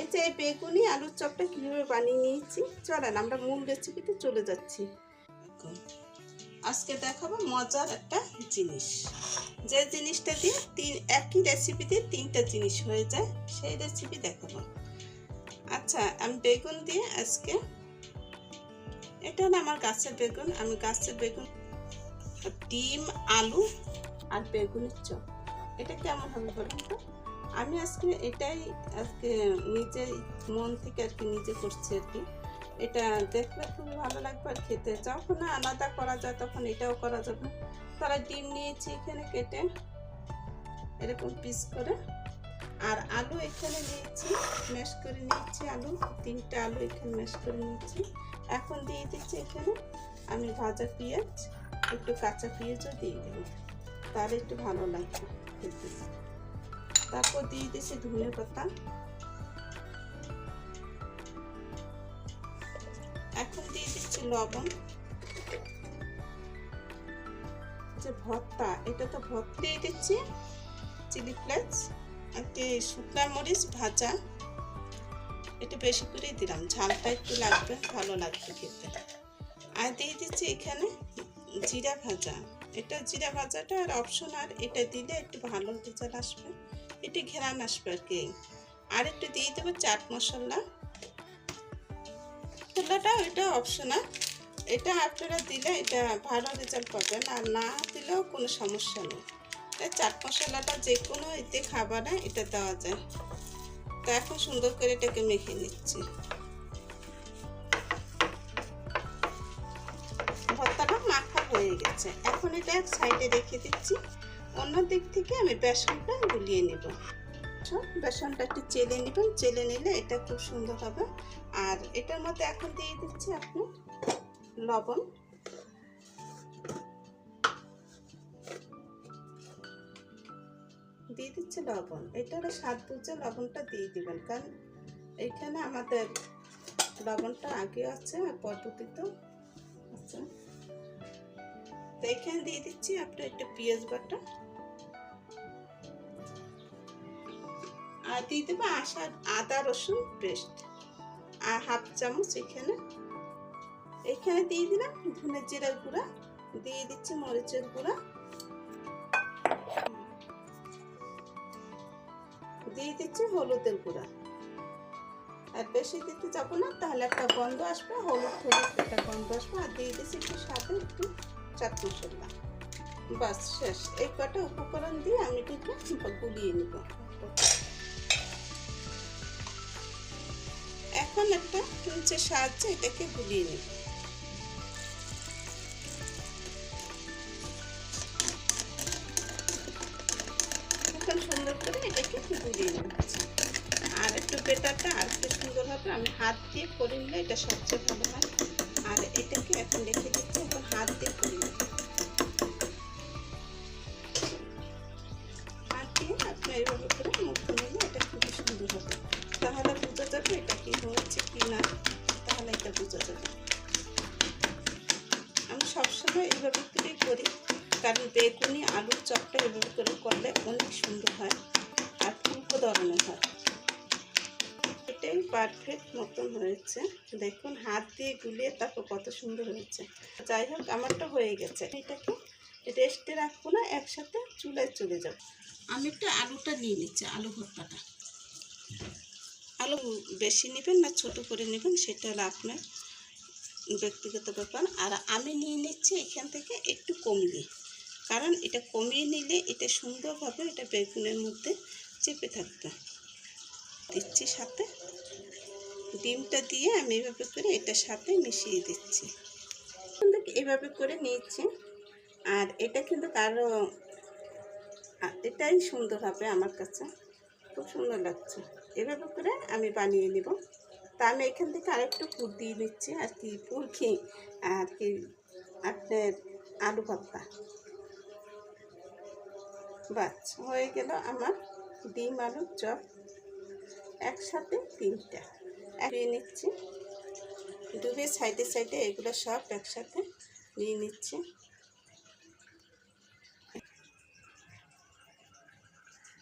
এই যে বেগুনি আলুর চপটা কীভাবে বানিয়ে নিয়েছি, চলেন আমরা মূল রেসিপিতে চলে যাচ্ছি। আজকে দেখাবো মজার একটা জিনিস, যে জিনিসটা দিয়ে একই রেসিপিতে 3টা জিনিস হয়ে যায়, সেই রেসিপি দেখাবো। আচ্ছা, আমি বেগুন দিয়ে আজকে, এটা হলো আমার গাছের বেগুন, আমি গাছের বেগুন, ডিম, আলু আর বেগুনের চপ, এটা কেমন হবে বলুন তো? আমি আজকে নিজে মন থেকে নিজে করছি এটা দেখলে খুবই ভালো লাগবে আর খেতে। যখন আলাদা করা যায় তখন এটাও করা যাবে। তারা ডিম নিয়েছি এখানে কেটে এরকম পিস করে, আর আলু এখানে নিয়েছি ম্যাশ করে নিয়েছি, আলু 3টা আলু এখানে ম্যাশ করে নিয়েছি। এখন দিয়ে দিচ্ছি এখানে আমি ভাজা পেঁয়াজ, একটু কাঁচা পেঁয়াজও দিয়ে দেবো, তার একটু ভালো লাগবে খেতে। তারপর দিয়ে দিচ্ছি ধনে পাতা। এখন দিয়ে দিচ্ছি লবণ। যে ভর্তা, এটা তো ভর্তা দিয়ে দিচ্ছি চিলি ফ্লেক্স, একটি শুকনো মরিচ ভাজা, এটা বেশি করেই দিলাম, ঝালটা একটু লাগবে, ভালো লাগবে খেতে। আর দিয়ে দিচ্ছি এখানে জিরা ভাজা, এটা জিরা ভাজাটা আর অপশনাল, এটা দিলে একটু ভালো রেজাল্ট আসবে, একটু ঘেরান আসবে আর কি। আর একটু দিয়ে দেবো চাট মশলা, মশলাটা এটা অপশনাল, এটা আপনারা দিলে এটা ভালো রেজাল্ট পাবেন, আর না দিলেও কোনো সমস্যা নেই। চাট মশলাটা যে কোনো এতে খাবারে এটা দেওয়া যায়। তো এখন সুন্দর করে এটাকে মেখে নিচ্ছি। ভর্তাটা মাখা হয়ে গেছে, এখন এটা এক সাইডে রেখে দিচ্ছি। অন্য দিক থেকে আমি বেসনটা গুলিয়ে নেব। বেসনটা একটু চেলে নেবেন, চেলে নিলে এটা খুব সুন্দর হবে। আর এটার মধ্যে এখন দিয়ে দিচ্ছি আপনি লবণ, দিয়ে দিচ্ছি লবণ, এটার স্বাদ বুঝে লবণটা দিয়ে দিবেন, কারণ এইখানে আমাদের লবণটা আগে আছে আর পদ্ধতিতেও আছে। তো এখানে দিয়ে দিচ্ছি আপনার একটু পেঁয়াজ বাটা, আর দিয়ে দেবো আদা রসুন পেস্ট, আর হাফ চামচ এখানে দিয়ে দিলাম ধনে জিরার গুঁড়া, দিয়ে দিচ্ছি মরিচের গুঁড়া, দিয়ে দিচ্ছি হলুদের গুঁড়া। আর বেশি দিতে যাবো না, তাহলে একটা গন্ধ আসবে, হলুদ একটা গন্ধ আসবে। আর দিয়ে দিচ্ছি একটু স্বাদে একটু চাট মশলা। বাস শেষ। এই কটা উপকরণ দিয়ে আমি এটাকে গুলিয়ে নিব। এখন একটা চামচের সাহায্যে এটাকে গুলিয়ে নিব। এখন সুন্দর করে এটাকে গুলিয়ে নিচ্ছি। আর একটু বেটারটা আর একটু সুন্দর হবে, আমি হাত দিয়ে করে নিলে এটা সবচেয়ে ভালো হয়। আর এটাকে এখন রেখে দিচ্ছি, এখন হাত দিয়ে করে নিব। হাত দিয়ে আপনি এইভাবে করে মুখে নিলে এটা খুবই সুন্দর হবে, তাহলে বোঝা যাবে এটা কি হচ্ছে কি না, তাহলে এটা বোঝা যাবে। আমি সবসময় এইভাবে করেই করি, কারণ বেগুনি আলুর চপটা এভাবে করে করলে অনেক সুন্দর হয় আর ফুলকো ধরনের হয়। এটাই পারফেক্ট মতন হয়েছে, দেখুন হাত দিয়ে গুলিয়ে তারপর কত সুন্দর হয়েছে। যাই হোক, আমারটা হয়ে গেছে, এটাকে রেস্টে রাখবো না, একসাথে চুলায় চলে যাব। আমি একটু আলুটা নিয়ে নিচ্ছি, আলু ভর্তাটা। আলু বেশি নেবেন না ছোট করে নেবেন সেটা হলো আপনার ব্যক্তিগত ব্যাপার। আর আমি নিয়ে নিচ্ছি এখান থেকে একটু কমিয়ে, কারণ এটা কমিয়ে নিলে এটা সুন্দরভাবে এটা বেগুনের মধ্যে চেপে থাকবে। দিচ্ছি সাথে ডিমটা দিয়ে আমি এভাবে করে এটার সাথে মিশিয়ে দিচ্ছি, এভাবে করে নিয়েছি। আর এটা কিন্তু আরও এটাই সুন্দর হবে, আমার কাছে খুব সুন্দর লাগছে। এভাবে করে আমি বানিয়ে নেব। তা আমি এখান থেকে আরেকটু পুর দিয়ে দিচ্ছি আর কি, পুর খেয়ে আর কি আপনার আলু ভর্তা। বাস হয়ে গেল আমার ডিম আলুর চপ, একসাথে 3টা দিয়ে নিচ্ছি, ডুবে সাইডে সাইডে এগুলো সব একসাথে নিয়ে নিচ্ছি।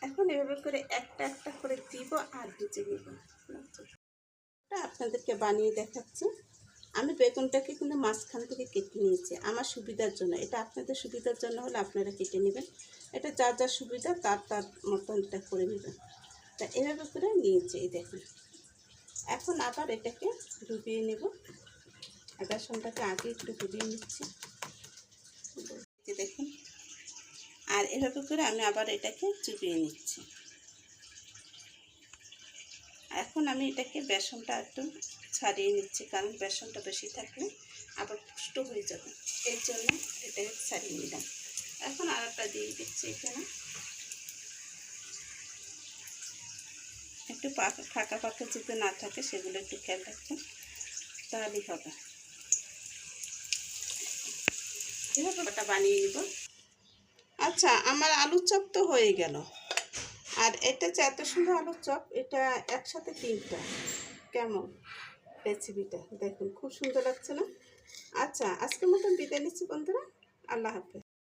এখন এভাবে করে একটা একটা করে দিব আর ভেজে নেব। আপনাদেরকে বানিয়ে দেখাচ্ছি। আমি বেগুনটাকে কিন্তু মাঝখান থেকে কেটে নিয়েছি আমার সুবিধার জন্য। এটা আপনাদের সুবিধার জন্য হলে আপনারা কেটে নেবেন। এটা যার যার সুবিধা তার তার মতন এটা করে নেবেন। তা এভাবে করে নিয়েছি, এই দেখুন। এখন আবার এটাকে ডুবিয়ে নেব। বেসনটাকে আগে একটু ডুবিয়ে নিচ্ছি, দেখুন। আর এভাবে করে আমি আবার এটাকে চুবিয়ে নিচ্ছি। এখন আমি এটাকে বেসনটা একটু ছাড়িয়ে নিচ্ছি, কারণ বেসনটা বেশি থাকলে আবার পুষ্ট হয়ে যাবে, এর জন্য এটাকে ছাড়িয়ে নিলাম। এখন আরেকটা দিয়ে দিচ্ছি এখানে। একটু ফাঁকা ফাঁকা যদি না থাকে সেগুলো একটু খেয়াল রাখবেন, তাহলেই হবে। এভাবে ওটা বানিয়ে নিব। আচ্ছা, আমার আলুর চপ তো হয়ে গেল। আর এটা যে এত সুন্দর আলুর চপ, এটা একসাথে 3টা। কেমন রেসিপিটা দেখুন, খুব সুন্দর লাগছে না? আচ্ছা, আজকের মতন বিদায় নিচ্ছি বন্ধুরা। আল্লাহ হাফেজ।